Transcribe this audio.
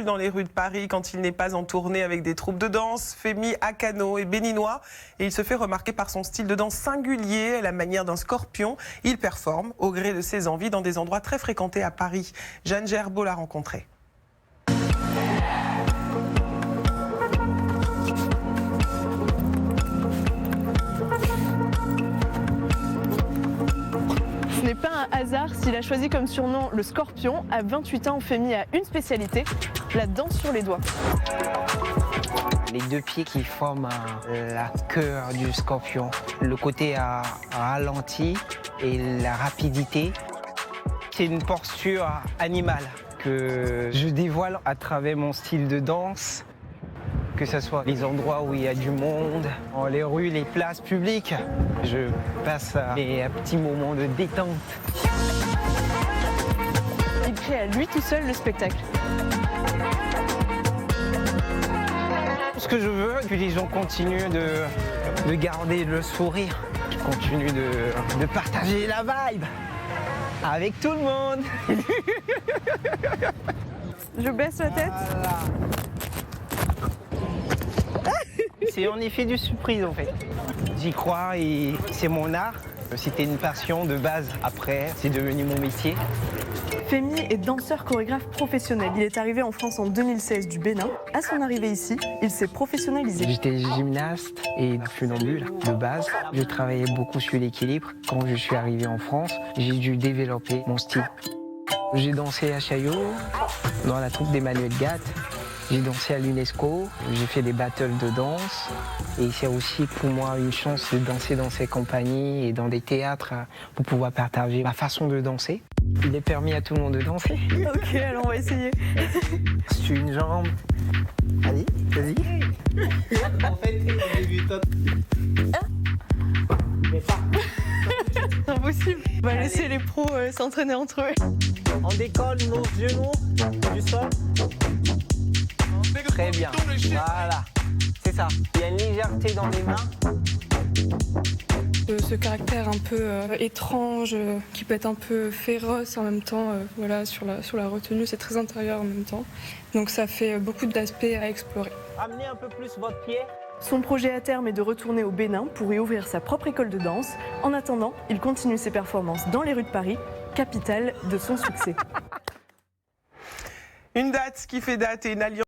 seul dans les rues de Paris quand il n'est pas en tournée avec des troupes de danse. Femi Akano est béninois et il se fait remarquer par son style de danse singulier, à la manière d'un scorpion. Il performe au gré de ses envies dans des endroits très fréquentés à Paris. Jeanne Gerbeau l'a rencontré. Ce n'est pas un hasard s'il a choisi comme surnom le Scorpion. À 28 ans, Femi a une spécialité, la danse sur les doigts. Les deux pieds qui forment la queue du scorpion, le côté ralenti et la rapidité. C'est une posture animale que je dévoile à travers mon style de danse. Que ce soit les endroits où il y a du monde, dans les rues, les places publiques. Je passe des petits moments de détente. Il crée à lui tout seul le spectacle. Ce que je veux, que les gens continuent de garder le sourire, qu'ils continuent de partager la vibe avec tout le monde. Je baisse la tête. Voilà. C'est en effet du surprise en fait. J'y crois et c'est mon art. C'était une passion de base. Après, c'est devenu mon métier. Femi est danseur chorégraphe professionnel. Il est arrivé en France en 2016 du Bénin. À son arrivée ici, il s'est professionnalisé. J'étais gymnaste et funambule de base. Je travaillais beaucoup sur l'équilibre. Quand je suis arrivé en France, j'ai dû développer mon style. J'ai dansé à Chaillot, dans la troupe d'Emmanuel Gatt. J'ai dansé à l'UNESCO, j'ai fait des battles de danse et c'est aussi pour moi une chance de danser dans ces compagnies et dans des théâtres pour pouvoir partager ma façon de danser. Il est permis à tout le monde de danser. Ok, alors on va essayer. Sur une jambe. Allez, vas-y. En fait, t'es débutante. Mais pas. C'est impossible. On va laisser les pros s'entraîner entre eux. On décolle nos genoux du sol. Très bien, voilà, c'est ça. Il y a une légèreté dans les mains. Ce caractère un peu étrange, qui peut être un peu féroce en même temps, voilà, sur la retenue, c'est très intérieur en même temps. Donc ça fait beaucoup d'aspects à explorer. Amenez un peu plus votre pied. Son projet à terme est de retourner au Bénin pour y ouvrir sa propre école de danse. En attendant, il continue ses performances dans les rues de Paris, capitale de son succès. Une date qui fait date et une alliance.